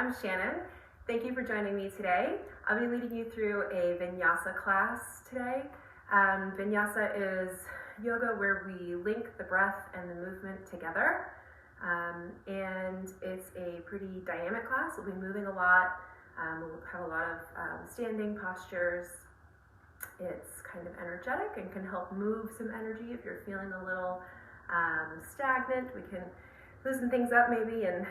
I'm Shannon. Thank you for joining me today. I'll be leading you through a Vinyasa class today. Vinyasa is yoga where we link the breath and the movement together. And it's a pretty dynamic class. We'll be moving a lot. We'll have a lot of standing postures. It's kind of energetic and can help move some energy if you're feeling a little stagnant. We can loosen things up maybe and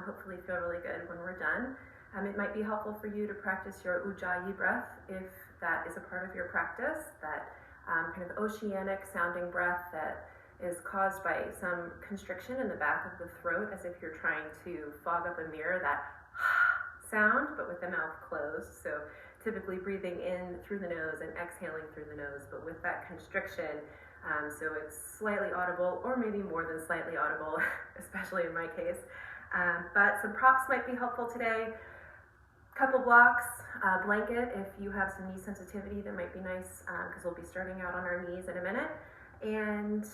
hopefully feel really good when we're done. It might be helpful for you to practice your ujjayi breath if that is a part of your practice, that kind of oceanic sounding breath that is caused by some constriction in the back of the throat, as if you're trying to fog up a mirror, that sound, but with the mouth closed. So typically breathing in through the nose and exhaling through the nose, but with that constriction, so it's slightly audible, or maybe more than slightly audible, especially in my case. But some props might be helpful today. Couple blocks, blanket if you have some knee sensitivity, that might be nice because we'll be starting out on our knees in a minute. And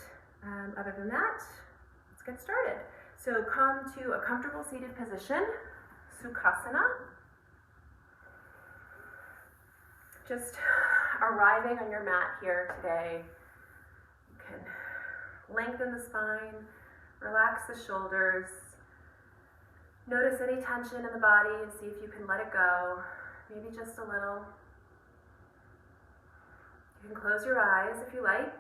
other than that, let's get started. So come to a comfortable seated position, Sukhasana. Just arriving on your mat here today, you can lengthen the spine, relax the shoulders. Notice any tension in the body and see if you can let it go, maybe just a little. You can close your eyes if you like,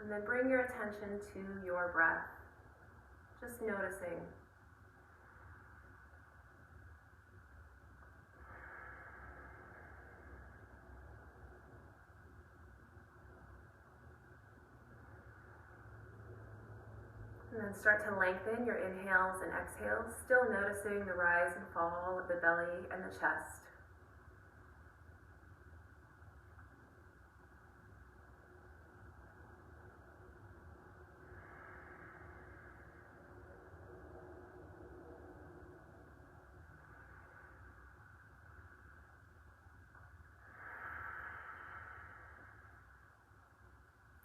and then bring your attention to your breath, just noticing. And then start to lengthen your inhales and exhales, still noticing the rise and fall of the belly and the chest.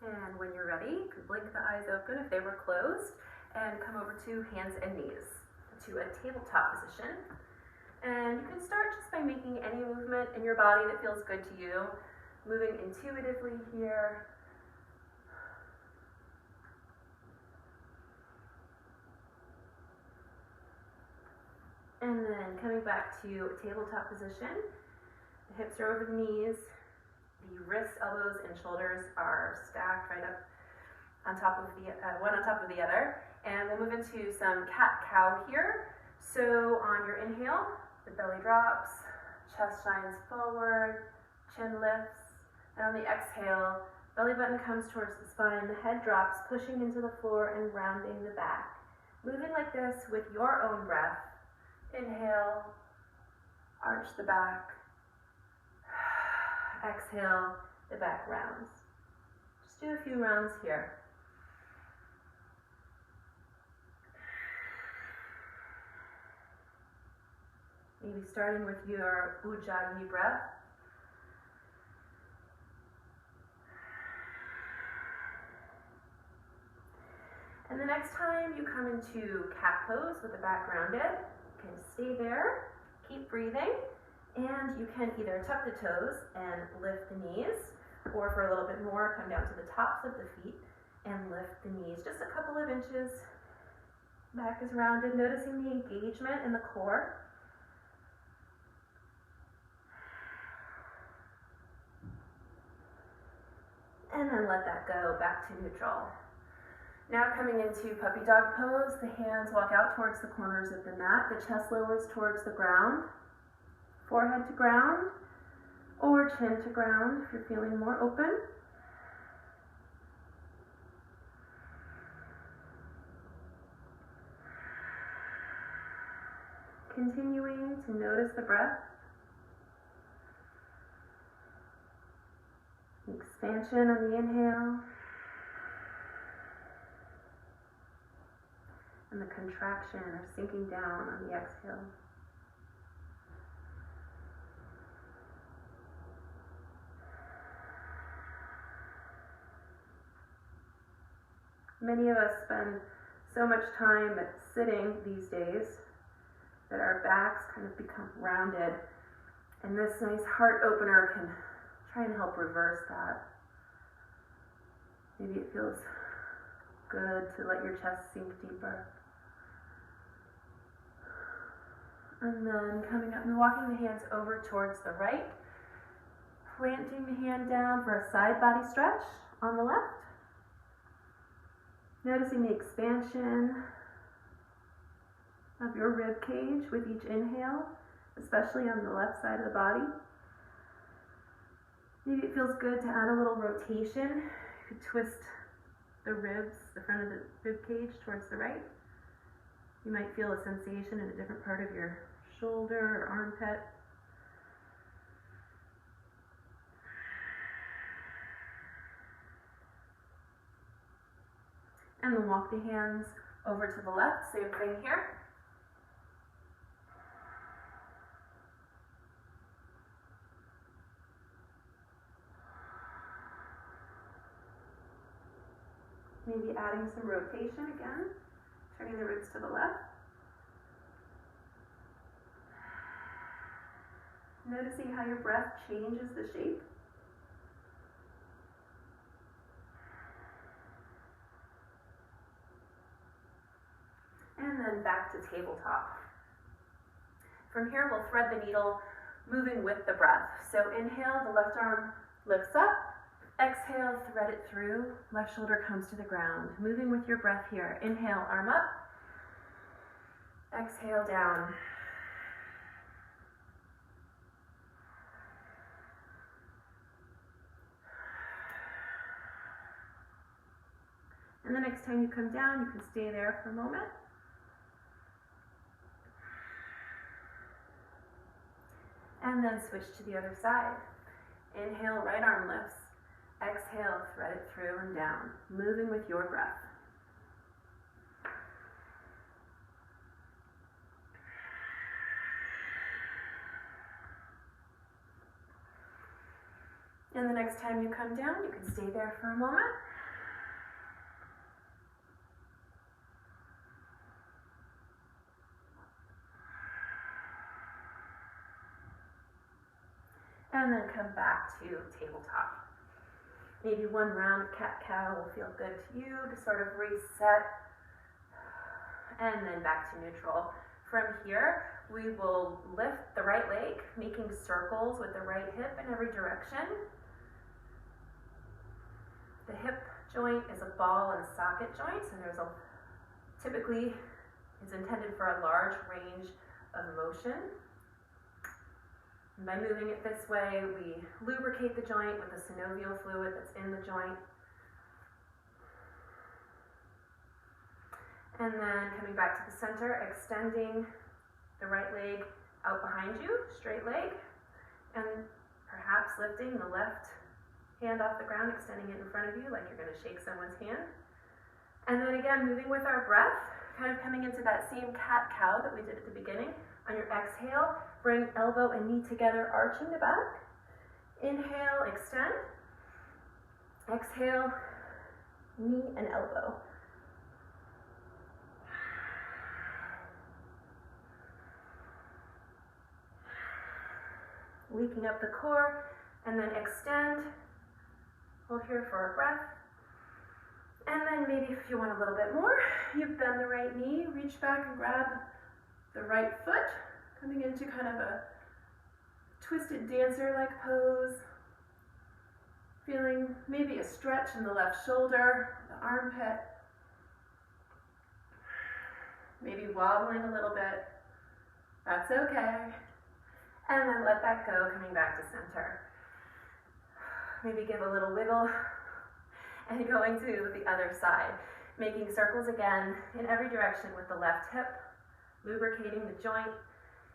And when you're ready, you can blink the eyes open if they were closed, and come over to hands and knees to a tabletop position. And you can start just by making any movement in your body that feels good to you, moving intuitively here. And then coming back to a tabletop position. The hips are over the knees. The wrists, elbows, and shoulders are stacked right up on top of the one on top of the other. And we'll move into some cat-cow here. So on your inhale, the belly drops, chest shines forward, chin lifts. And on the exhale, belly button comes towards the spine, the head drops, pushing into the floor and rounding the back. Moving like this with your own breath. Inhale, arch the back. Exhale, the back rounds. Just do a few rounds here. Maybe starting with your ujjayi breath. And the next time you come into cat pose with the back rounded, you can stay there, keep breathing. And you can either tuck the toes and lift the knees, or for a little bit more, come down to the tops of the feet and lift the knees just a couple of inches. Back is rounded, noticing the engagement in the core. And then let that go back to neutral. Now coming into puppy dog pose, the hands walk out towards the corners of the mat, the chest lowers towards the ground. Forehead to ground, or chin to ground if you're feeling more open. Continuing to notice the breath. Expansion on the inhale. And the contraction or sinking down on the exhale. Many of us spend so much time sitting these days that our backs kind of become rounded, and this nice heart opener can try and help reverse that. Maybe it feels good to let your chest sink deeper. And then coming up and walking the hands over towards the right, planting the hand down for a side body stretch on the left. Noticing the expansion of your rib cage with each inhale, especially on the left side of the body. Maybe it feels good to add a little rotation. You could twist the ribs, the front of the rib cage towards the right. You might feel a sensation in a different part of your shoulder or armpit. And then walk the hands over to the left, same thing here. Maybe adding some rotation again, turning the ribs to the left. Noticing how your breath changes the shape. And then back to tabletop. From here, we'll thread the needle, moving with the breath. So inhale, the left arm lifts up. Exhale, thread it through. Left shoulder comes to the ground. Moving with your breath here. Inhale, arm up. Exhale, down. And the next time you come down, you can stay there for a moment. And then switch to the other side. Inhale, right arm lifts. Exhale, thread it through and down, moving with your breath. And the next time you come down, you can stay there for a moment. And then come back to tabletop. Maybe one round of cat-cow will feel good to you to sort of reset. And then back to neutral. From here, we will lift the right leg, making circles with the right hip in every direction. The hip joint is a ball and socket joint, so typically it's intended for a large range of motion. And by moving it this way, we lubricate the joint with the synovial fluid that's in the joint. And then coming back to the center, extending the right leg out behind you, straight leg, and perhaps lifting the left hand off the ground, extending it in front of you like you're going to shake someone's hand. And then again, moving with our breath, kind of coming into that same cat-cow that we did at the beginning. On your exhale, bring elbow and knee together, arching the back. Inhale, extend. Exhale, knee and elbow. Waking up the core, and then extend. Hold here for a breath. And then maybe if you want a little bit more, you bend the right knee, reach back and grab the right foot, coming into kind of a twisted dancer-like pose. Feeling maybe a stretch in the left shoulder, the armpit. Maybe wobbling a little bit. That's okay. And then let that go, coming back to center. Maybe give a little wiggle and going to the other side. Making circles again in every direction with the left hip, lubricating the joint,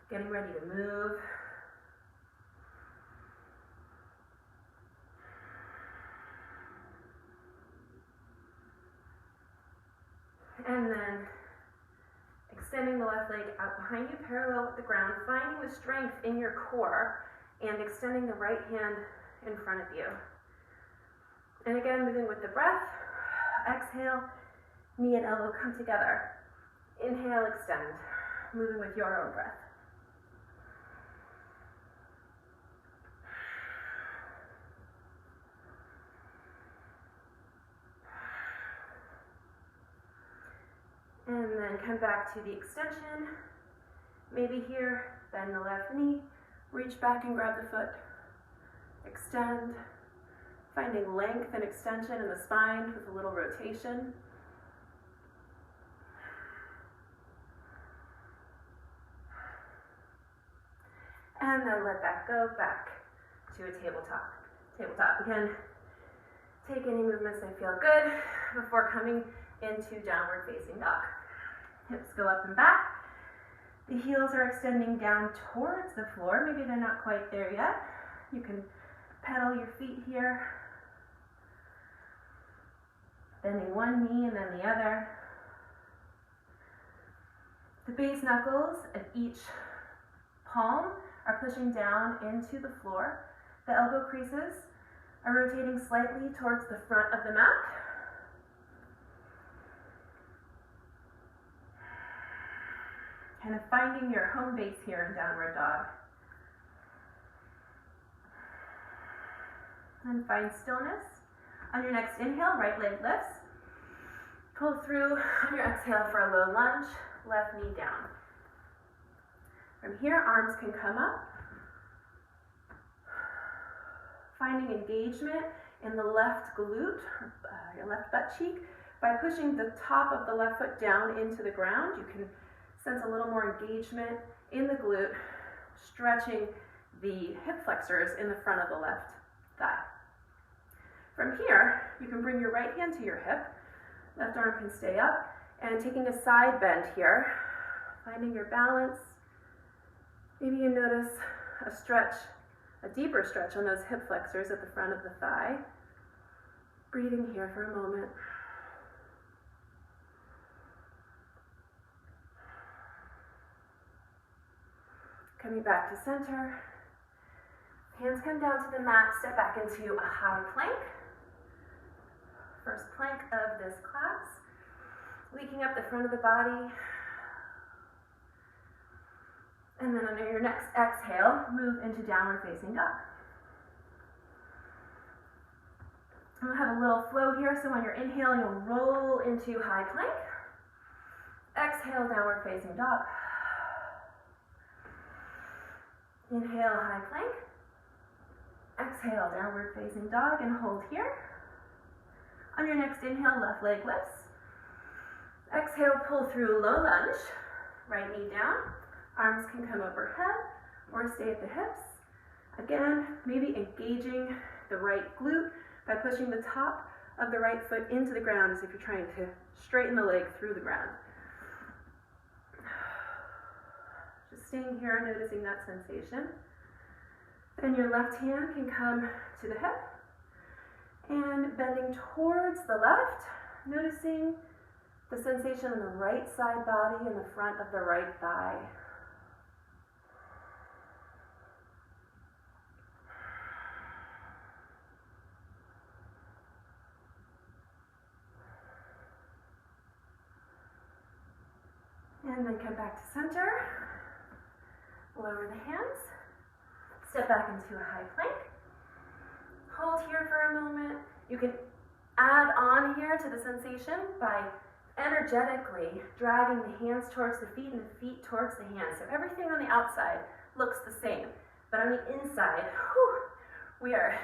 getting ready to move. And then extending the left leg out behind you, parallel with the ground, finding the strength in your core, and extending the right hand in front of you. And again, moving with the breath. Exhale, Knee and elbow come together. Inhale, extend, moving with your own breath. And then come back to the extension. Maybe here, bend the left knee, reach back and grab the foot. Extend, finding length and extension in the spine with a little rotation. And then let that go back to a tabletop. Again, take any movements that feel good before coming into downward facing dog. Hips go up and back. The heels are extending down towards the floor. Maybe they're not quite there yet. You can pedal your feet here. Bending one knee and then the other. The base knuckles of each palm are pushing down into the floor. The elbow creases are rotating slightly towards the front of the mat. Kind of finding your home base here in downward dog. And find stillness. On your next inhale, right leg lifts. Pull through on your exhale for a low lunge, left knee down. From here, arms can come up. Finding engagement in the left glute, your left butt cheek. By pushing the top of the left foot down into the ground, you can sense a little more engagement in the glute, stretching the hip flexors in the front of the left thigh. From here, you can bring your right hand to your hip, left arm can stay up, and taking a side bend here, finding your balance. Maybe you notice a stretch, a deeper stretch on those hip flexors at the front of the thigh. Breathing here for a moment. Coming back to center. Hands come down to the mat, step back into a high plank. First plank of this class. Leaking up the front of the body. And then under your next exhale, move into downward facing dog. We'll have a little flow here, so when you're inhaling, you'll roll into high plank. Exhale, downward facing dog. Inhale, high plank. Exhale, downward facing dog, and hold here. On your next inhale, left leg lifts. Exhale, pull through low lunge. Right knee down. Arms can come overhead or stay at the hips. Again, maybe engaging the right glute by pushing the top of the right foot into the ground as if you're trying to straighten the leg through the ground. Just staying here, noticing that sensation. Then your left hand can come to the hip and bending towards the left, noticing the sensation on the right side body and the front of the right thigh. And then come back to center. Lower the hands. Step back into a high plank. Hold here for a moment. You can add on here to the sensation by energetically dragging the hands towards the feet and the feet towards the hands. So everything on the outside looks the same, but on the inside, we are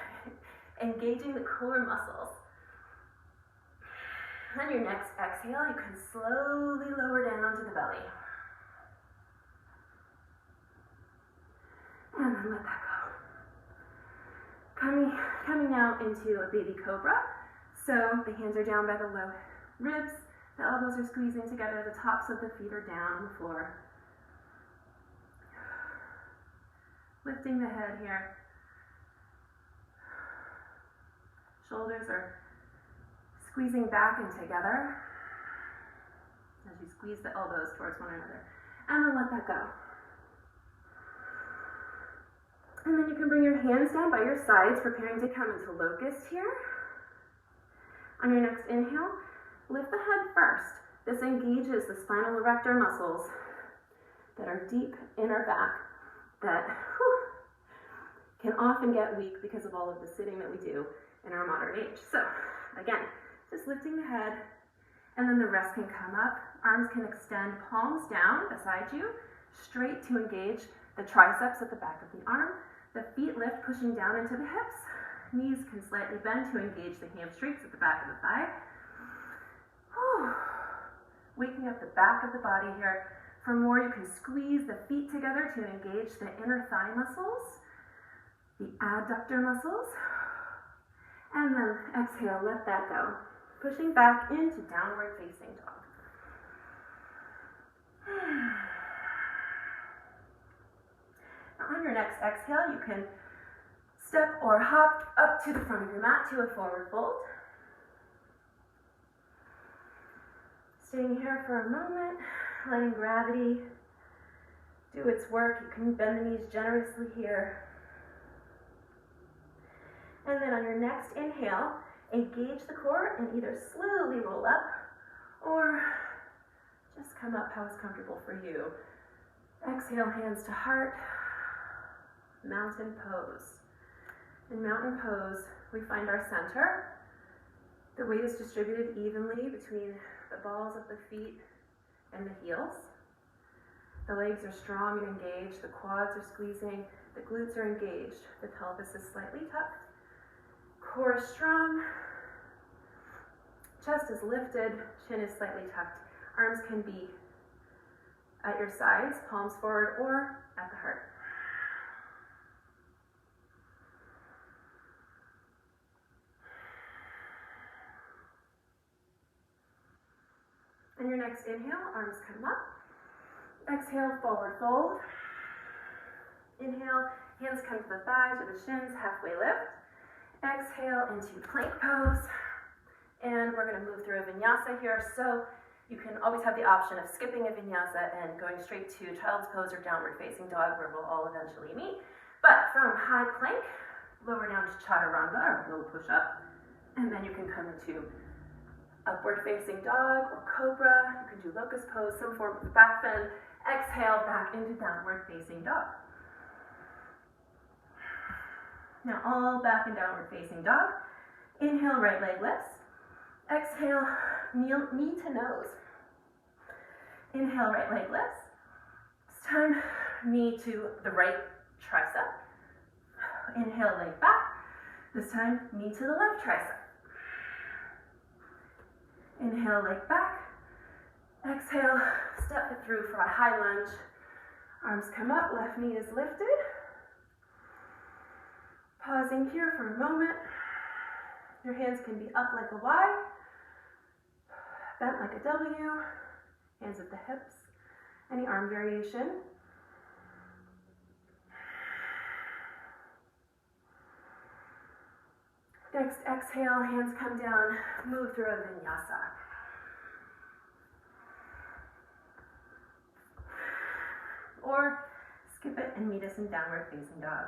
engaging the core muscles. On your next exhale, you can slowly lower down to the belly. And then let that go. Coming now into a baby cobra. So the hands are down by the low ribs, the elbows are squeezing together, the tops of the feet are down on the floor. Lifting the head here. Shoulders are squeezing back and together as you squeeze the elbows towards one another. And then let that go. And then you can bring your hands down by your sides, preparing to come into locust here. On your next inhale, Lift the head first. This engages the spinal erector muscles that are deep in our back that can often get weak because of all of the sitting that we do in our modern age. So again, just lifting the head, and then the rest can come up. Arms can extend, palms down beside you, straight to engage the triceps at the back of the arm. The feet lift, pushing down into the hips. Knees can slightly bend to engage the hamstrings at the back of the thigh. Waking up the back of the body here. For more, you can squeeze the feet together to engage the inner thigh muscles, the adductor muscles. And then exhale, let that go. Pushing back into downward facing dog. Now on your next exhale, you can step or hop up to the front of your mat to a forward fold. Staying here for a moment, letting gravity do its work. You can bend the knees generously here. And then on your next inhale, engage the core and either slowly roll up or just come up how is comfortable for you. Exhale, hands to heart, mountain pose. In mountain pose, we find our center. The weight is distributed evenly between the balls of the feet and the heels. The legs are strong and engaged, the quads are squeezing, the glutes are engaged, the pelvis is slightly tucked, core is strong, chest is lifted, chin is slightly tucked. Arms can be at your sides, palms forward or at the heart. On your next inhale, arms come up. Exhale, forward fold. Inhale, hands come to the thighs or the shins, halfway lift. Exhale into plank pose. And we're going to move through a vinyasa here. So you can always have the option of skipping a vinyasa and going straight to child's pose or downward facing dog, where we'll all eventually meet. But from high plank, lower down to chaturanga or low push up. And then you can come into upward facing dog or cobra. You can do locust pose, some form of back bend. Exhale back into downward facing dog. Now all back in downward facing dog. Inhale, right leg lifts. Exhale, knee to nose. Inhale, right leg lifts. This time, knee to the right tricep. Inhale, leg back. This time, knee to the left tricep. Inhale, leg back. Exhale, step it through for a high lunge. Arms come up, left knee is lifted. Pausing here for a moment. Your hands can be up like a Y, bent like a W, hands at the hips. Any arm variation. Next exhale, hands come down, move through a vinyasa. Or skip it and meet us in downward facing dog.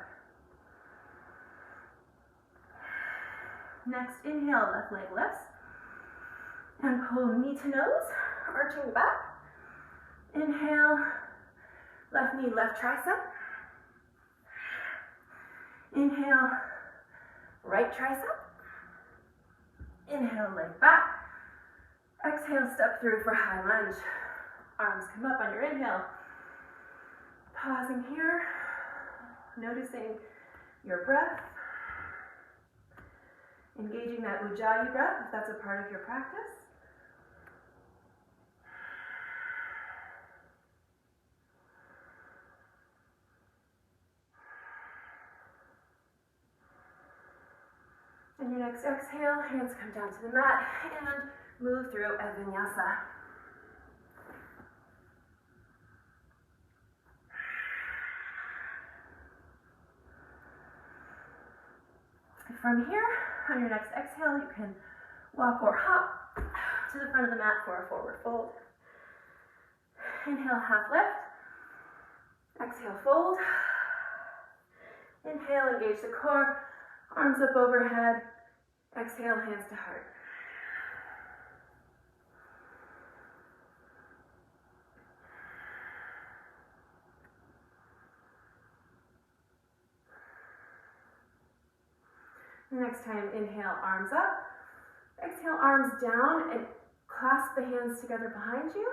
Next, inhale, left leg lifts. And pull knee to nose, arching back. Inhale, left knee, left tricep. Inhale, right tricep. Inhale, leg back. Exhale, step through for high lunge. Arms come up on your inhale. Pausing here, noticing your breath. Engaging that ujjayi breath if that's a part of your practice. And your next exhale, hands come down to the mat and move through a vinyasa. From here, on your next exhale, you can walk or hop to the front of the mat for a forward fold. Inhale, half lift. Exhale, fold. Inhale, engage the core. Arms up overhead. Exhale, hands to heart. Next time, inhale, arms up. Exhale, arms down, and clasp the hands together behind you.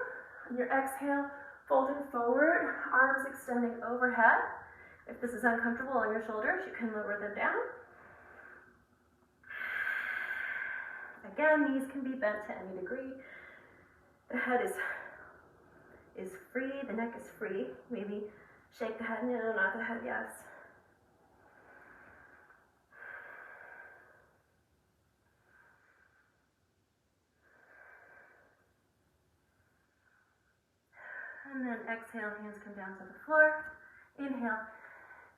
On your exhale, folding forward, arms extending overhead. If this is uncomfortable on your shoulders, you can lower them down. Again, knees can be bent to any degree. The head is free, the neck is free. Maybe shake the head, no, not the head, yes. And then exhale, hands come down to the floor. Inhale,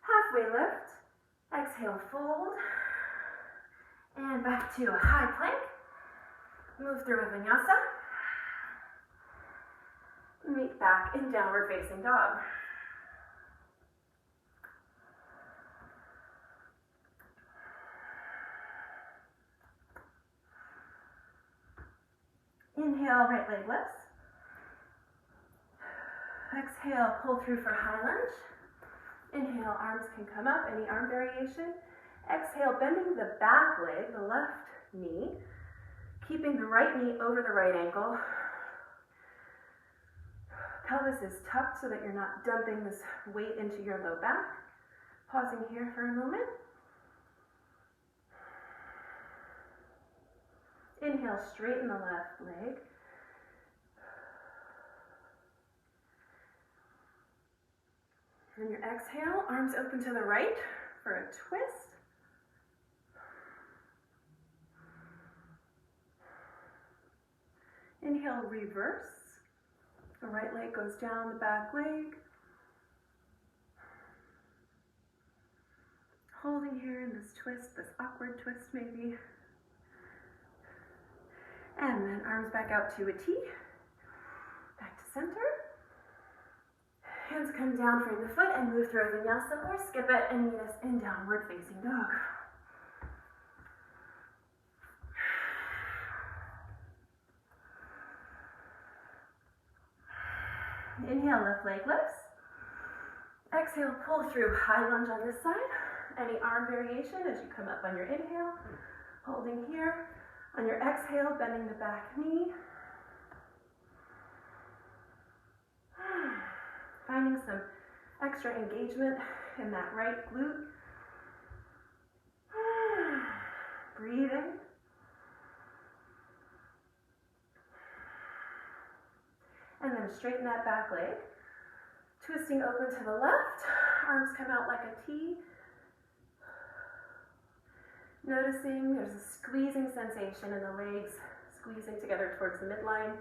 halfway lift. Exhale, fold. And back to a high plank. Move through a vinyasa. Meet back in downward facing dog. Inhale, right leg lifts. Exhale, pull through for high lunge. Inhale, arms can come up, any arm variation. Exhale, bending the back leg, the left knee, keeping the right knee over the right ankle. Pelvis is tucked so that you're not dumping this weight into your low back. Pausing here for a moment. Inhale, straighten the left leg. And your exhale, arms open to the right for a twist. Inhale, reverse. The right leg goes down the back leg. Holding here in this twist, this awkward twist maybe. And then arms back out to a T. Back to center. Hands come down, frame the foot, and move through a vinyasa, or skip it and meet us in downward facing dog. Inhale, left leg lifts. Exhale, pull through high lunge on this side. Any arm variation as you come up on your inhale. Holding here. On your exhale, bending the back knee. Finding some extra engagement in that right glute. Breathing. And then straighten that back leg. Twisting open to the left. Arms come out like a T. Noticing there's a squeezing sensation in the legs, squeezing together towards the midline.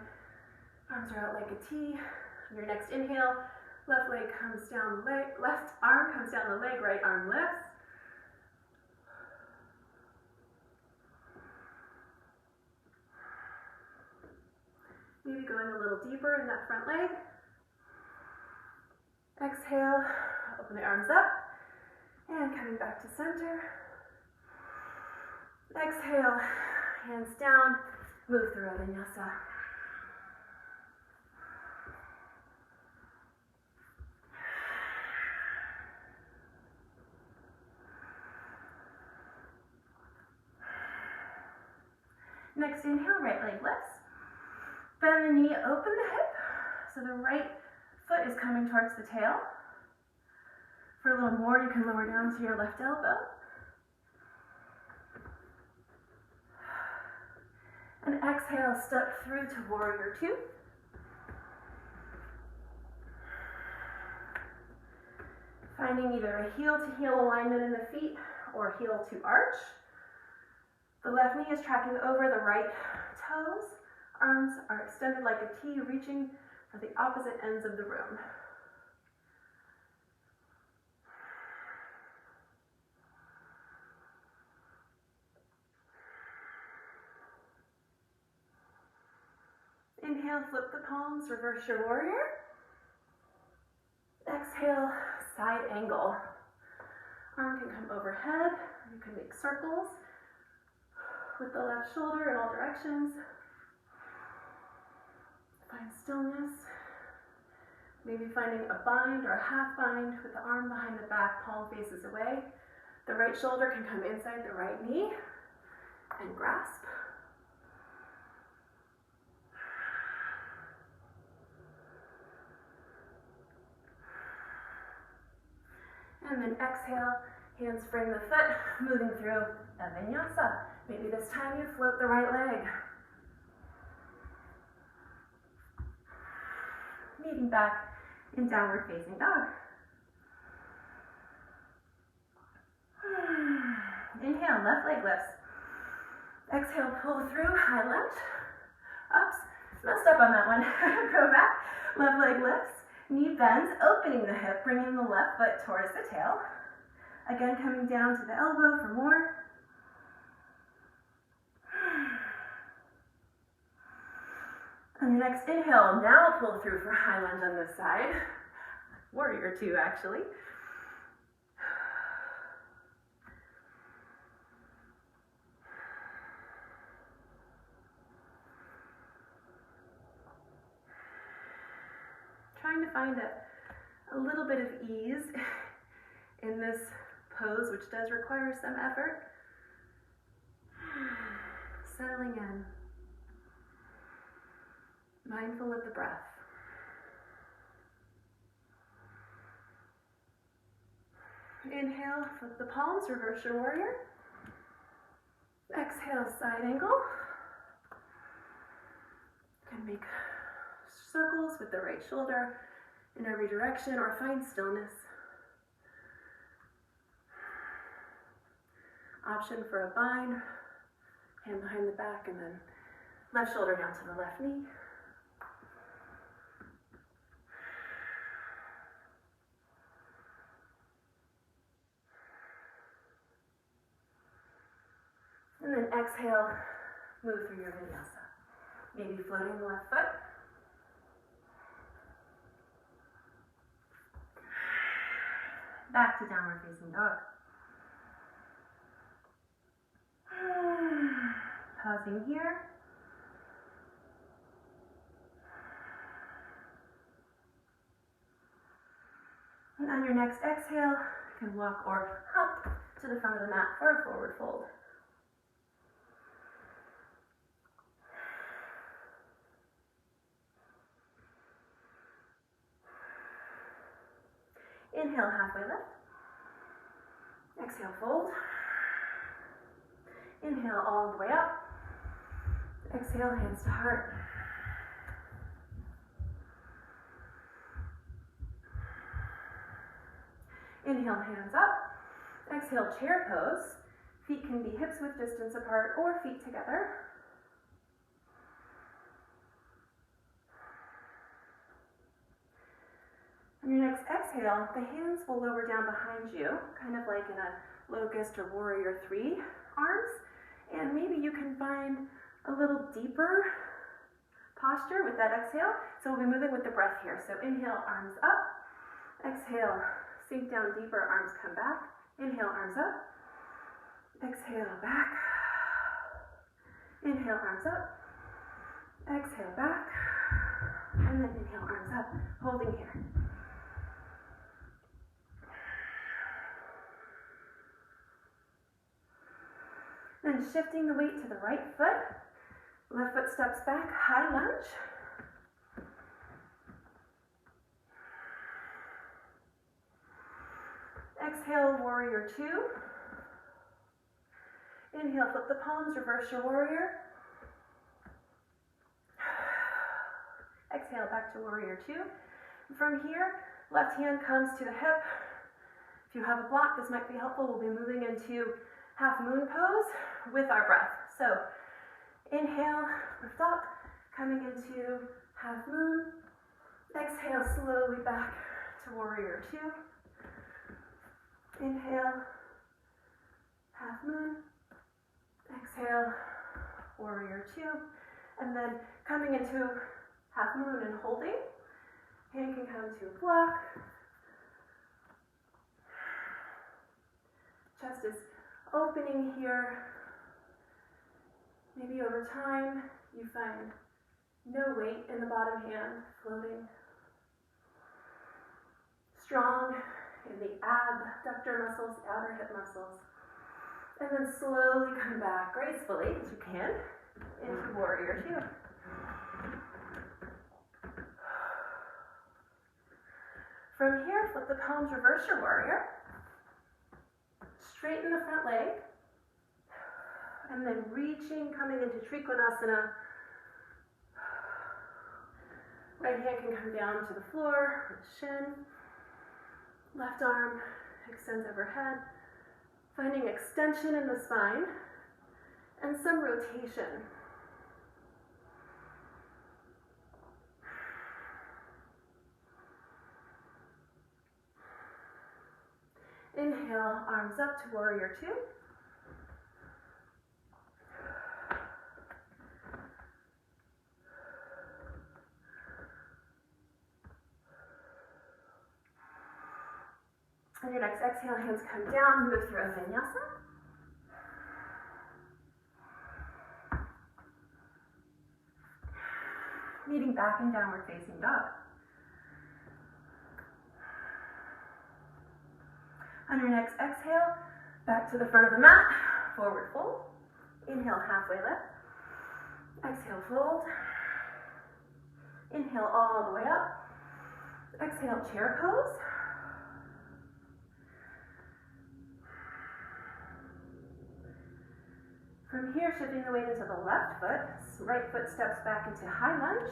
Arms are out like a T. On your next inhale, left leg comes down the leg, left arm comes down the leg, right arm lifts. Maybe going a little deeper in that front leg. Exhale, open the arms up, and coming back to center. Exhale, hands down, move through a vinyasa. Next inhale, right leg lifts. Bend the knee, open the hip, so the right foot is coming towards the tail. For a little more, you can lower down to your left elbow. And exhale, step through to warrior two. Finding either a heel to heel alignment in the feet or heel to arch. The left knee is tracking over the right toes. Arms are extended like a T, reaching for the opposite ends of the room. Inhale, flip the palms, reverse your warrior. Exhale, side angle. Arm can come overhead. You can make circles with the left shoulder in all directions. Find stillness. Maybe finding a bind or a half bind with the arm behind the back, palm faces away. The right shoulder can come inside the right knee and grasp. And then exhale, hands frame the foot, moving through a vinyasa. Maybe this time you float the right leg. Meeting back in downward facing dog. Inhale, left leg lifts. Exhale, pull through, high lunge. Ups, messed up on that one. Go back, left leg lifts. Knee bends, opening the hip, bringing the left foot towards the tail. Again, coming down to the elbow for more. On your next inhale, now pull through for high lunge on this side. Warrior two, actually. Trying to find a little bit of ease in this pose, which does require some effort. Settling in. Mindful of the breath. Inhale, flip the palms, reverse your warrior. Exhale, side angle. You can make circles with the right shoulder in every direction or find stillness. Option for a bind, hand behind the back, and then left shoulder down to the left knee. And then exhale, move through your vinyasa. Maybe floating the left foot. Back to downward facing dog. Pausing here. And on your next exhale, you can walk or hop to the front of the mat for a forward fold. Inhale, halfway lift. Exhale, fold. Inhale all the way up. Exhale, hands to heart. Inhale, hands up. Exhale, chair pose. Feet can be hips width distance apart or feet together. On your next exhale, the hands will lower down behind you, kind of like in a locust or warrior three arms. And maybe you can find a little deeper posture with that exhale. So we'll be moving with the breath here. So inhale, arms up. Exhale, sink down deeper, arms come back. Inhale, arms up. Exhale, back. Inhale, arms up. Exhale, back. And then inhale, arms up, holding here. Then shifting the weight to the right foot. Left foot steps back, high lunge. Exhale, warrior two. Inhale, flip the palms, reverse your warrior. Exhale, back to warrior two. From here, left hand comes to the hip. If you have a block, this might be helpful. We'll be moving into half moon pose with our breath. So inhale, lift up, coming into half moon. Exhale, slowly back to warrior two. Inhale, half moon. Exhale, warrior two. And then coming into half moon and holding. Hand can come to a block. Chest is opening here. Maybe over time you find no weight in the bottom hand, floating. Strong in the abductor muscles, outer hip muscles. And then slowly come back gracefully as you can into warrior two. From here, flip the palms, reverse your warrior. Straighten the front leg. And then reaching, coming into Trikonasana. Right hand can come down to the floor with shin. Left arm extends overhead. Finding extension in the spine and some rotation. Inhale, arms up to warrior two. On your next exhale, hands come down, move through a vinyasa. Meeting back in downward facing dog. On your next exhale, back to the front of the mat, forward fold. Inhale, halfway lift. Exhale, fold. Inhale all the way up. Exhale, chair pose. From here, shifting the weight into the left foot, right foot steps back into high lunge.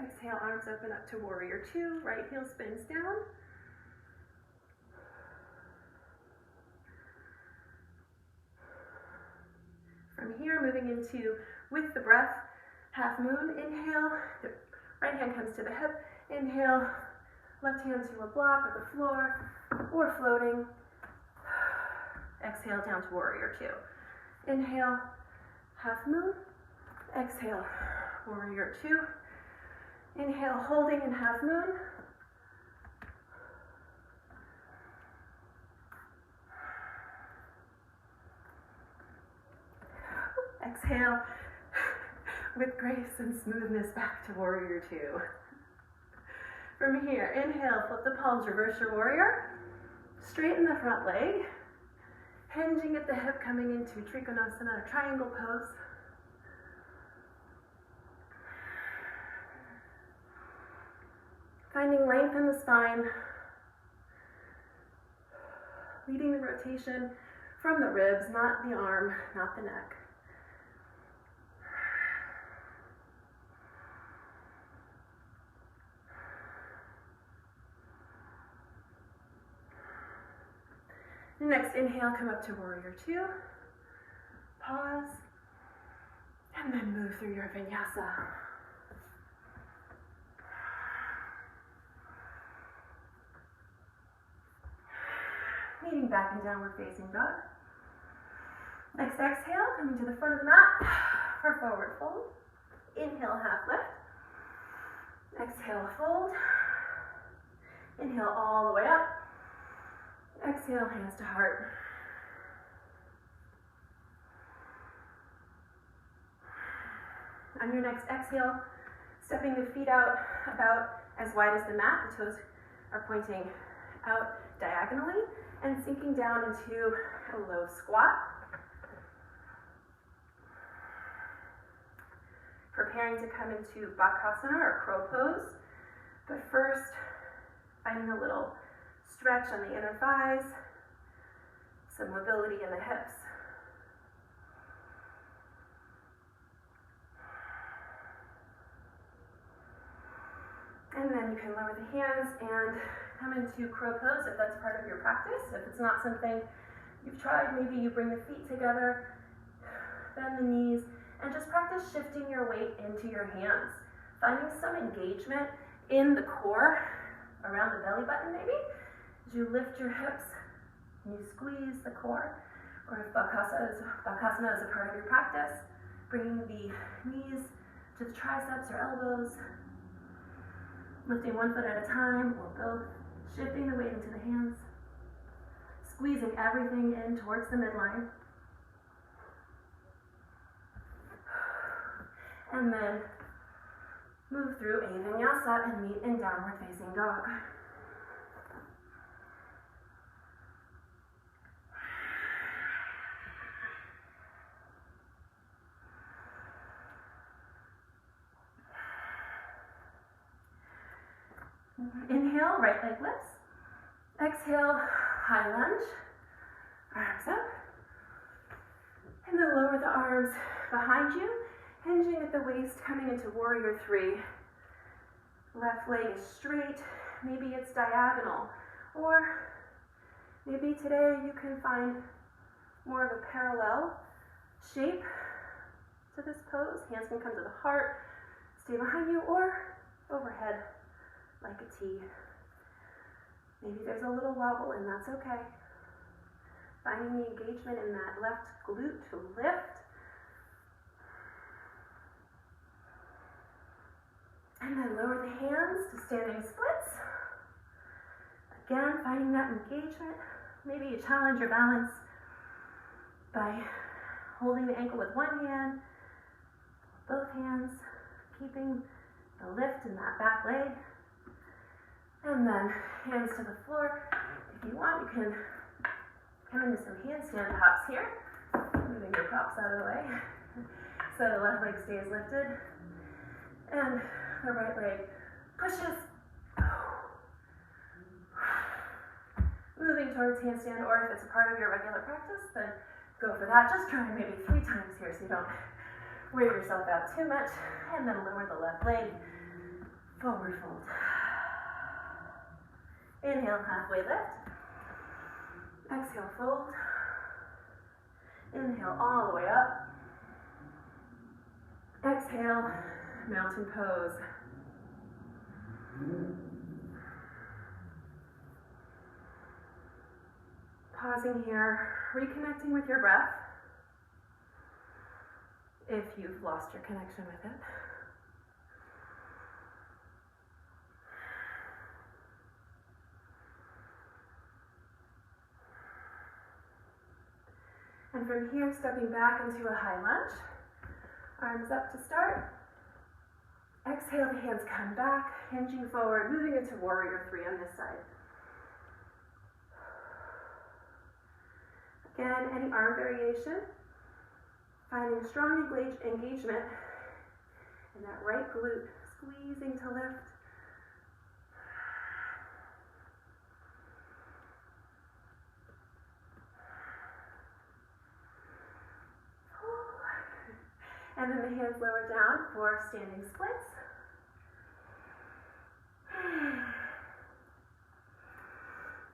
Exhale, arms open up to warrior two, right heel spins down. From here, moving into, with the breath, half moon, inhale, the right hand comes to the hip, inhale, left hand to a block or the floor, or floating. Exhale down to warrior two. Inhale, half moon. Exhale, warrior two. Inhale, holding in half moon. Exhale, with grace and smoothness back to warrior two. From here, inhale, flip the palms, reverse your warrior. Straighten the front leg. Hinging at the hip, coming into Trikonasana, or triangle pose. Finding length in the spine. Leading the rotation from the ribs, not the arm, not the neck. Next inhale, come up to warrior two. Pause. And then move through your vinyasa. Meeting back in downward facing dog. Next exhale, coming to the front of the mat for forward fold. Inhale, half lift. Exhale, fold. Inhale all the way up. Exhale, hands to heart. On your next exhale, stepping the feet out about as wide as the mat. The toes are pointing out diagonally and sinking down into a low squat. Preparing to come into Bakasana or crow pose. But first, finding a little stretch on the inner thighs, some mobility in the hips. And then you can lower the hands and come into crow pose if that's part of your practice. If it's not something you've tried, maybe you bring the feet together, bend the knees, and just practice shifting your weight into your hands. Finding some engagement in the core, around the belly button maybe. As you lift your hips, and you squeeze the core. Or if Bakasana is a part of your practice, bringing the knees to the triceps or elbows, lifting one foot at a time or both, shifting the weight into the hands, squeezing everything in towards the midline. And then move through a vinyasa and meet in downward facing dog. Inhale, right leg lifts. Exhale, high lunge, arms up. And then lower the arms behind you, hinging at the waist, coming into warrior three. Left leg is straight, maybe it's diagonal, or maybe today you can find more of a parallel shape to this pose. Hands can come to the heart, stay behind you, or overhead like a T. Maybe there's a little wobble, and that's okay. Finding the engagement in that left glute to lift. And then lower the hands to standing splits. Again, finding that engagement. Maybe you challenge your balance by holding the ankle with one hand, both hands, keeping the lift in that back leg. And then hands to the floor. If you want, you can come into some handstand hops here. Moving your props out of the way. So the left leg stays lifted. And the right leg pushes. Moving towards handstand, or if it's a part of your regular practice, then go for that. Just try maybe 3 times here so you don't wear yourself out too much. And then lower the left leg, forward fold. Inhale, halfway lift. Exhale, fold. Inhale, all the way up. Exhale, mountain pose. Pausing here, reconnecting with your breath if you've lost your connection with it. And from here, stepping back into a high lunge. Arms up to start. Exhale, the hands come back, hinging forward, moving into warrior three on this side. Again, any arm variation. Finding strong engagement in that right glute, squeezing to lift. And then the hands lower down for standing splits.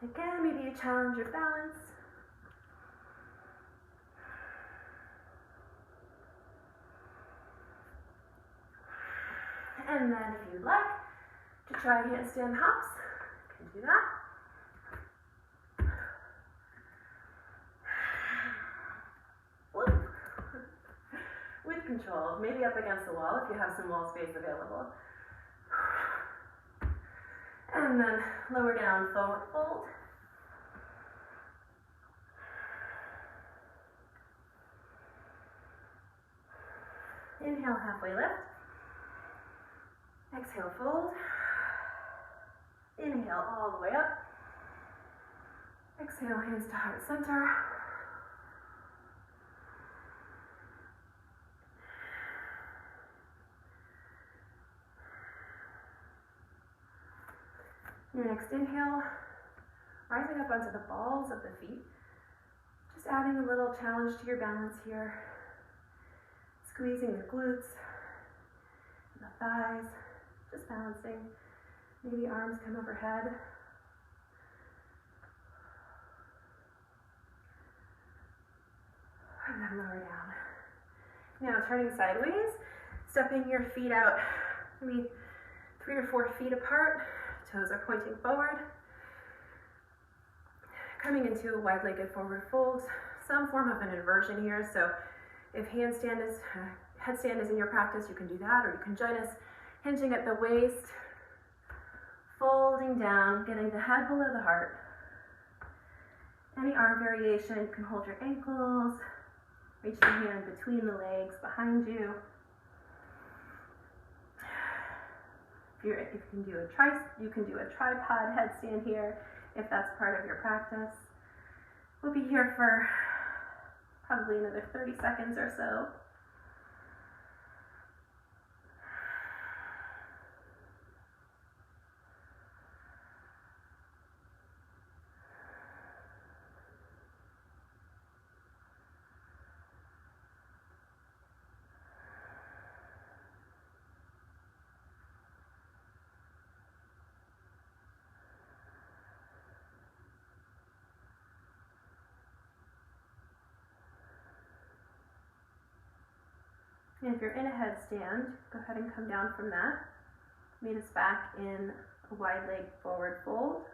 Again, maybe you challenge your balance. And then if you'd like to try handstand hops, you can do that. With control, maybe up against the wall if you have some wall space available. And then lower down, forward fold. Inhale, halfway lift. Exhale, fold. Inhale, all the way up. Exhale, hands to heart center. Your next inhale, rising up onto the balls of the feet. Just adding a little challenge to your balance here. Squeezing the glutes, the thighs, just balancing. Maybe arms come overhead. And then lower down. Now turning sideways, stepping your feet out, maybe 3 or 4 feet apart. Toes are pointing forward. Coming into a wide-legged forward fold. Some form of an inversion here, so if headstand is in your practice, you can do that, or you can join us hinging at the waist, folding down, getting the head below the heart. Any arm variation, you can hold your ankles, reach the hand between the legs behind you. If you can do a tripod headstand here, if that's part of your practice. We'll be here for probably another 30 seconds or so. And if you're in a headstand, go ahead and come down from that. Meet us back in a wide leg forward fold.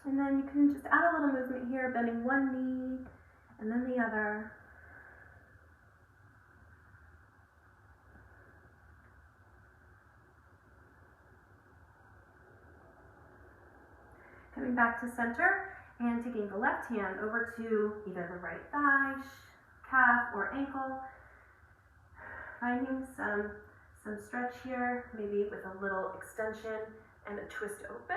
And then you can just add a little movement here, bending one knee and then the other. Coming back to center. And taking the left hand over to either the right thigh, calf, or ankle. Finding some stretch here, maybe with a little extension and a twist open.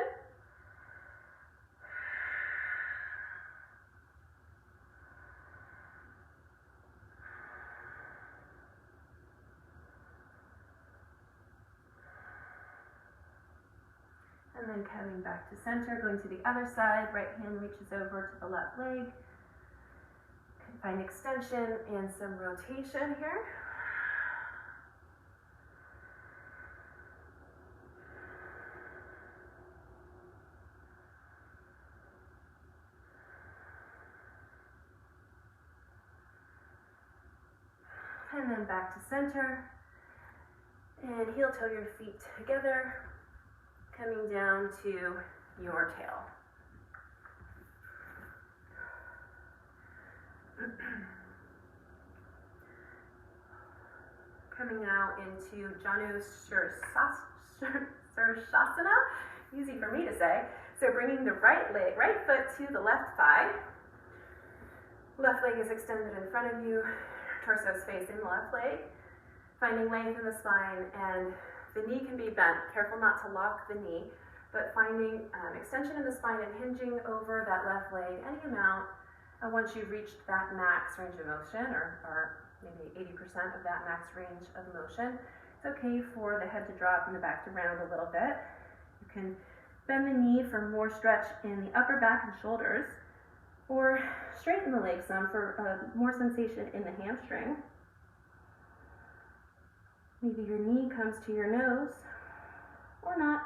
And then coming back to center, going to the other side, right hand reaches over to the left leg. Find extension and some rotation here. And then back to center. And heel toe your feet together. Coming down to your tail. Coming out into Janu Shirshasana, easy for me to say. So bringing the right foot to the left thigh. Left leg is extended in front of you, torso is facing the left leg. Finding length in the spine, and the knee can be bent. Careful not to lock the knee, but finding extension in the spine and hinging over that left leg any amount. And once you've reached that max range of motion, or maybe 80% of that max range of motion, it's okay for the head to drop and the back to round a little bit. You can bend the knee for more stretch in the upper back and shoulders, or straighten the leg some for more sensation in the hamstring. Maybe your knee comes to your nose, or not.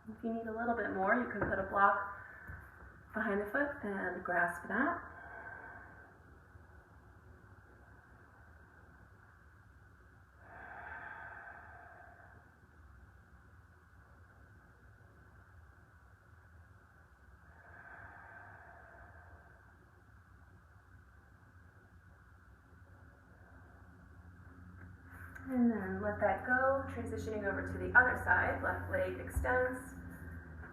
If you need a little bit more, you can put a block behind the foot and grasp that. And then let that go, transitioning over to the other side. Left leg extends,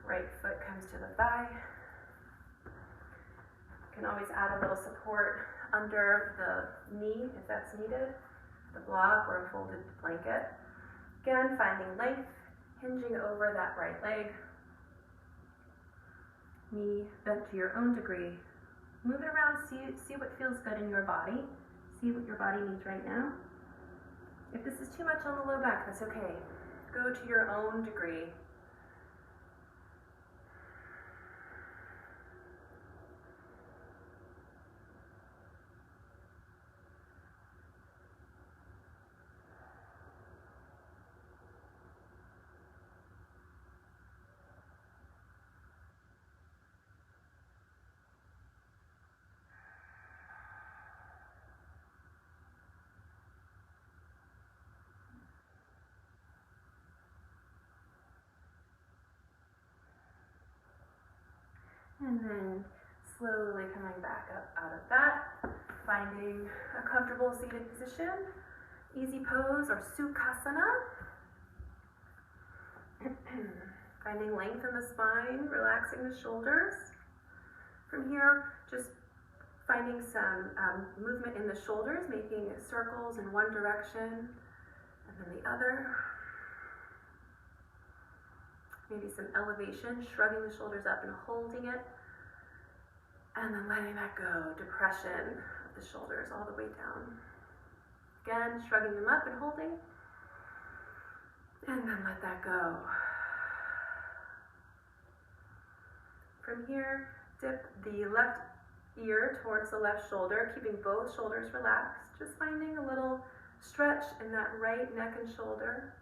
right foot comes to the thigh. You can always add a little support under the knee if that's needed, the block or a folded blanket. Again, finding length, hinging over that right leg. Knee bent to your own degree. Move it around, see what feels good in your body. See what your body needs right now. If this is too much on the low back, that's okay. Go to your own degree. And then slowly coming back up out of that, finding a comfortable seated position, easy pose or Sukhasana. Finding length in the spine, relaxing the shoulders. From here, just finding some movement in the shoulders, making circles in one direction and then the other. Maybe some elevation, shrugging the shoulders up and holding it. And then letting that go, depression of the shoulders all the way down. Again, shrugging them up and holding. And then let that go. From here, dip the left ear towards the left shoulder, keeping both shoulders relaxed. Just finding a little stretch in that right neck and shoulder.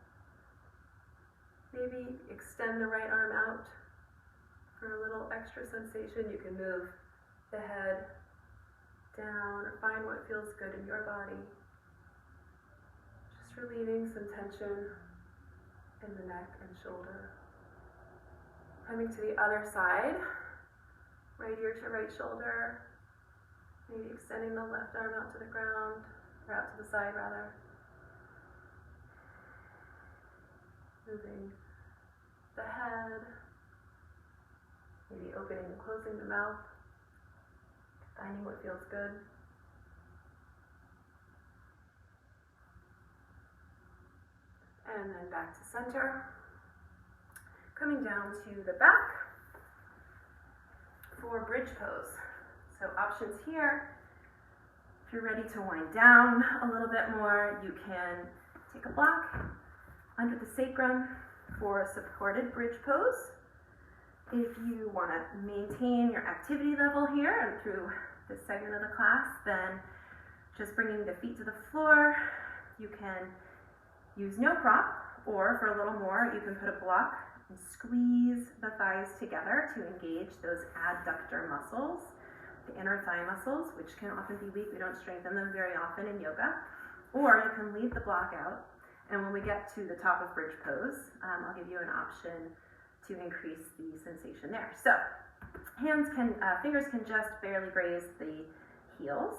Maybe extend the right arm out for a little extra sensation. You can move the head down or find what feels good in your body. Just relieving some tension in the neck and shoulder. Coming to the other side, right ear to right shoulder. Maybe extending the left arm out to the ground, or out to the side rather. Moving the head, maybe opening and closing the mouth, finding what feels good. And then back to center. Coming down to the back for bridge pose. So options here, if you're ready to wind down a little bit more, you can take a block under the sacrum for a supported bridge pose. If you want to maintain your activity level here and through this segment of the class, then just bringing the feet to the floor, you can use no prop, or for a little more, you can put a block and squeeze the thighs together to engage those adductor muscles, the inner thigh muscles, which can often be weak. We don't strengthen them very often in yoga. Or you can leave the block out, and when we get to the top of bridge pose, I'll give you an option to increase the sensation there. So, fingers can just barely graze the heels.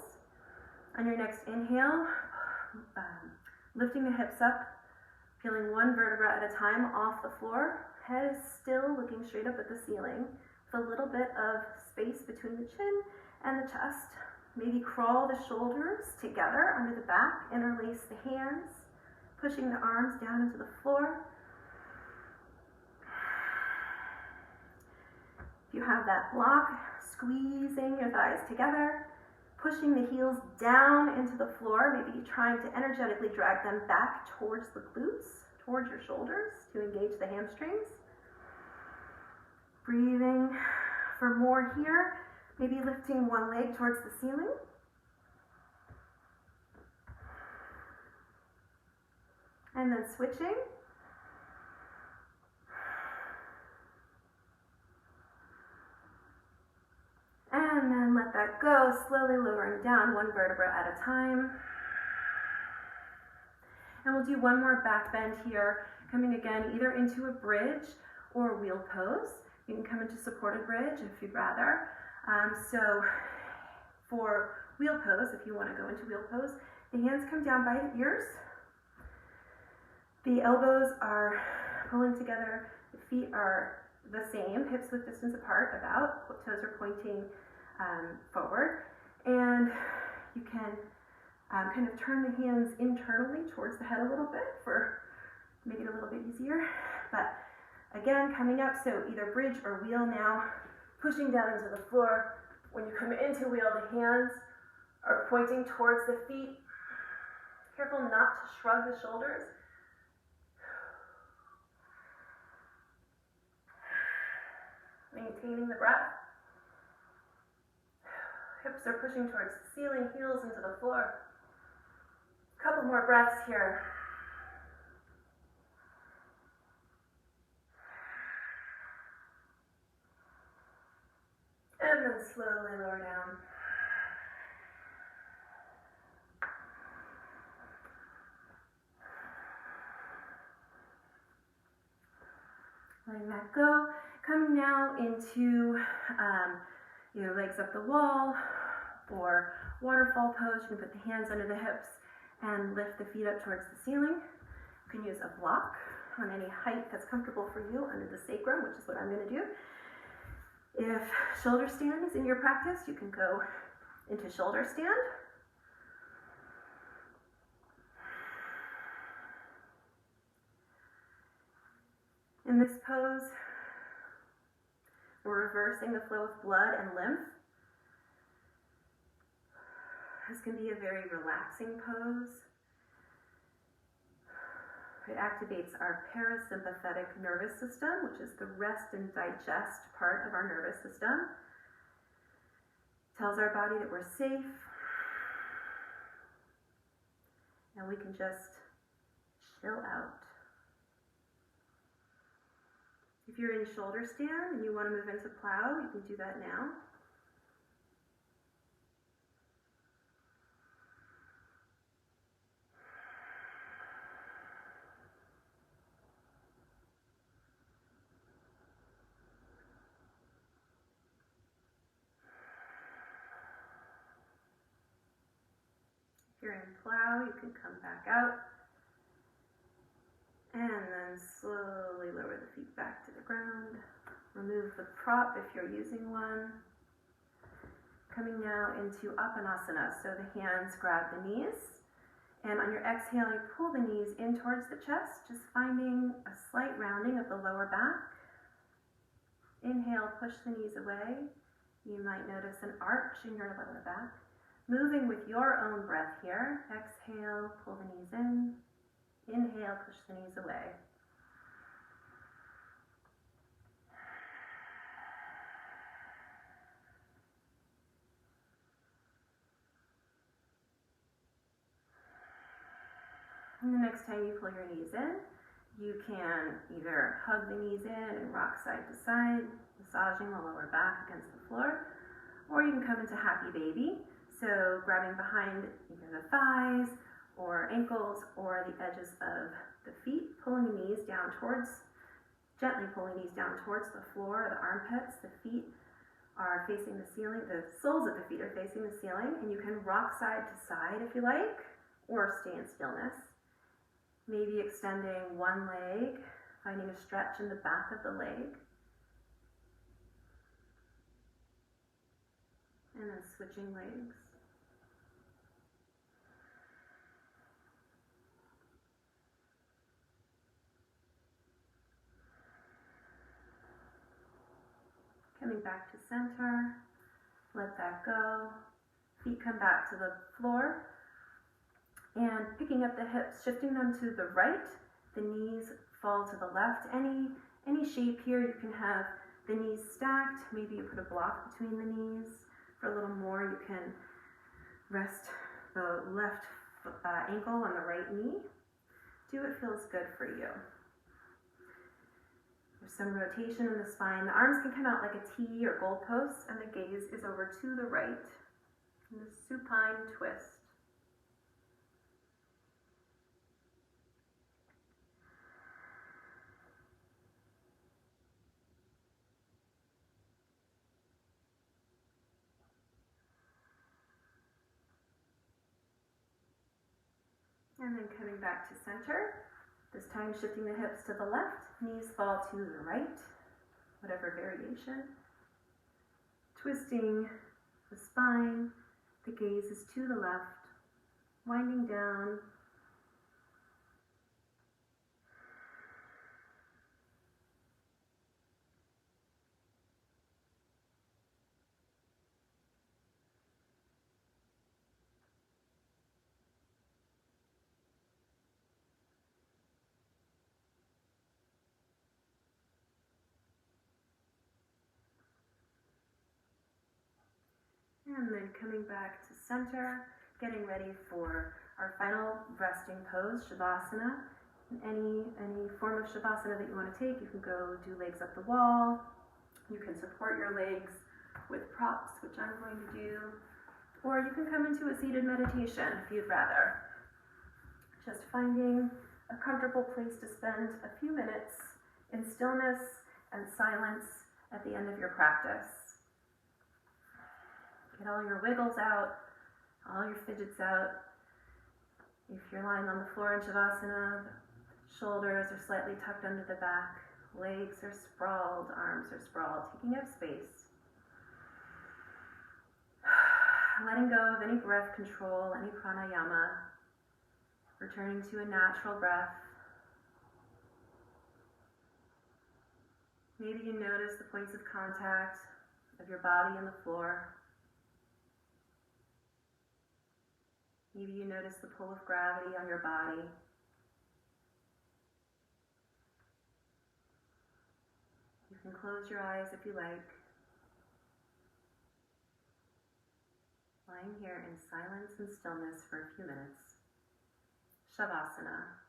On your next inhale, lifting the hips up, peeling one vertebra at a time off the floor. Head is still looking straight up at the ceiling with a little bit of space between the chin and the chest. Maybe crawl the shoulders together under the back, interlace the hands, pushing the arms down into the floor. If you have that block, squeezing your thighs together, pushing the heels down into the floor, maybe trying to energetically drag them back towards the glutes, towards your shoulders to engage the hamstrings. Breathing for more here, maybe lifting one leg towards the ceiling. And then switching. And then let that go, slowly lowering down one vertebra at a time. And we'll do one more back bend here, coming again either into a bridge or a wheel pose. You can come into supported bridge if you'd rather. So for wheel pose, if you want to go into wheel pose, the hands come down by the ears. The elbows are pulling together, the feet are the same, hips width distance apart about, toes are pointing forward. And you can kind of turn the hands internally towards the head a little bit for make it a little bit easier. But again, coming up, so either bridge or wheel now, pushing down into the floor. When you come into wheel, the hands are pointing towards the feet. Careful not to shrug the shoulders. Maintaining the breath. Hips are pushing towards the ceiling, heels into the floor. A couple more breaths here. And then slowly lower down. Letting that go. Coming now into either legs up the wall or waterfall pose. You can put the hands under the hips and lift the feet up towards the ceiling. You can use a block on any height that's comfortable for you under the sacrum, which is what I'm going to do. If shoulder stand is in your practice, you can go into shoulder stand. In this pose, we're reversing the flow of blood and lymph. This can be a very relaxing pose. It activates our parasympathetic nervous system, which is the rest and digest part of our nervous system. Tells our body that we're safe, and we can just chill out. If you're in shoulder stand and you want to move into plow, you can do that now. If you're in plow, you can come back out and then slowly lower the feet back to the ground. Remove the prop if you're using one. Coming now into Apanasana, so the hands grab the knees, and on your exhale you pull the knees in towards the chest, just finding a slight rounding of the lower back. Inhale, push the knees away. You might notice an arch in your lower back. Moving with your own breath here. Exhale, pull the knees in. Inhale, push the knees away. And the next time you pull your knees in, you can either hug the knees in and rock side to side, massaging the lower back against the floor, or you can come into Happy Baby. So grabbing behind either the thighs or ankles or the edges of the feet, pulling the knees down towards, gently pulling knees down towards the floor or the armpits. The feet are facing the ceiling, the soles of the feet are facing the ceiling, and you can rock side to side if you like, or stay in stillness. Maybe extending one leg, finding a stretch in the back of the leg. And then switching legs. Coming back to center, let that go. Feet come back to the floor. And picking up the hips, shifting them to the right, the knees fall to the left. Any shape here, you can have the knees stacked. Maybe you put a block between the knees. For a little more, you can rest the left ankle on the right knee. Do what feels good for you. There's some rotation in the spine. The arms can come out like a T or goalpost, and the gaze is over to the right. In the supine twist. And then coming back to center, this time shifting the hips to the left, knees fall to the right, whatever variation. Twisting the spine, the gaze is to the left, winding down. And then coming back to center, getting ready for our final resting pose, Shavasana. Any form of Shavasana that you want to take, you can go do legs up the wall. You can support your legs with props, which I'm going to do. Or you can come into a seated meditation if you'd rather. Just finding a comfortable place to spend a few minutes in stillness and silence at the end of your practice. Get all your wiggles out, all your fidgets out. If you're lying on the floor in Shavasana, shoulders are slightly tucked under the back, legs are sprawled, arms are sprawled, taking up space. letting go of any breath control, any pranayama, returning to a natural breath. Maybe you notice the points of contact of your body and the floor. Maybe you notice the pull of gravity on your body. You can close your eyes if you like. Lying here in silence and stillness for a few minutes. Shavasana.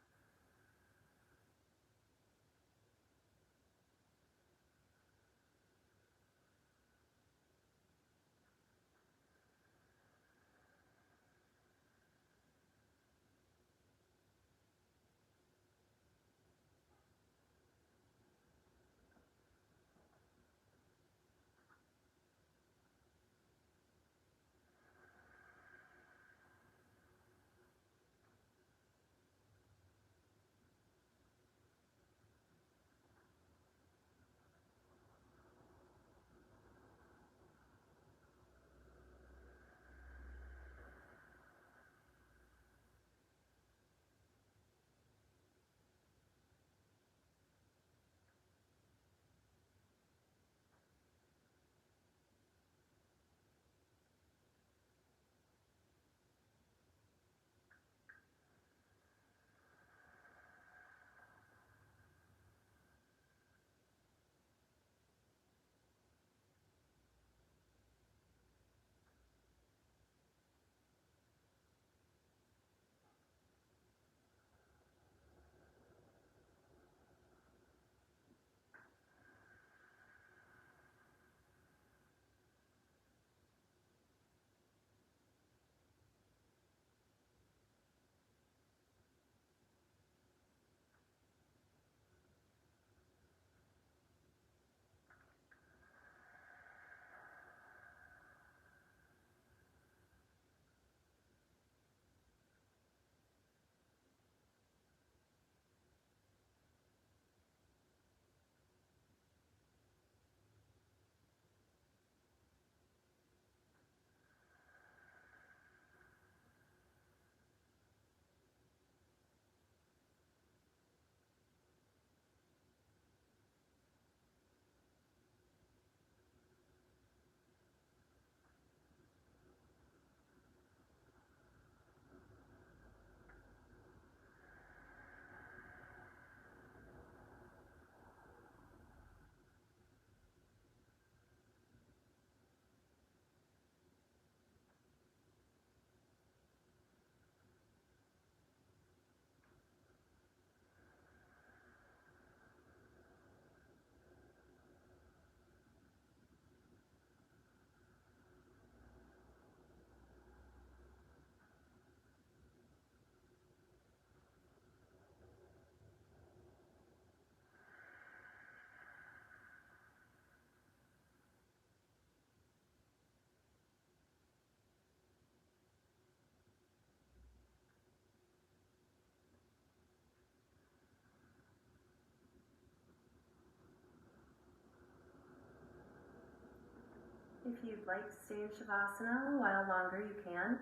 If you'd like to stay in Shavasana a while longer, you can.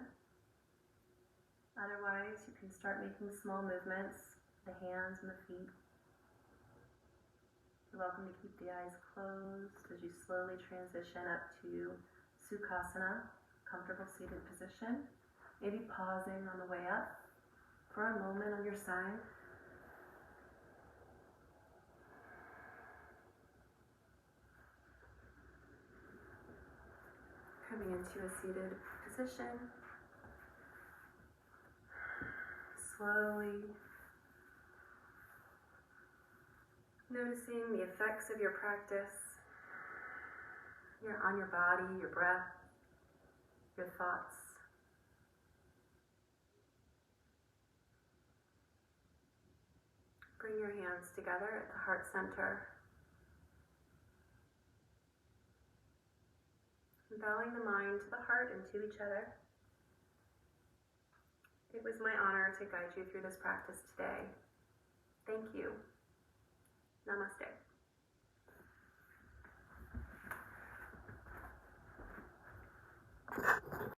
Otherwise, you can start making small movements, the hands and the feet. You're welcome to keep the eyes closed as you slowly transition up to Sukhasana, comfortable seated position. Maybe pausing on the way up for a moment on your side. Coming into a seated position. Slowly noticing the effects of your practice on your body, your breath, your thoughts. Bring your hands together at the heart center. Bowing the mind to the heart and to each other. It was my honor to guide you through this practice today. Thank you. Namaste.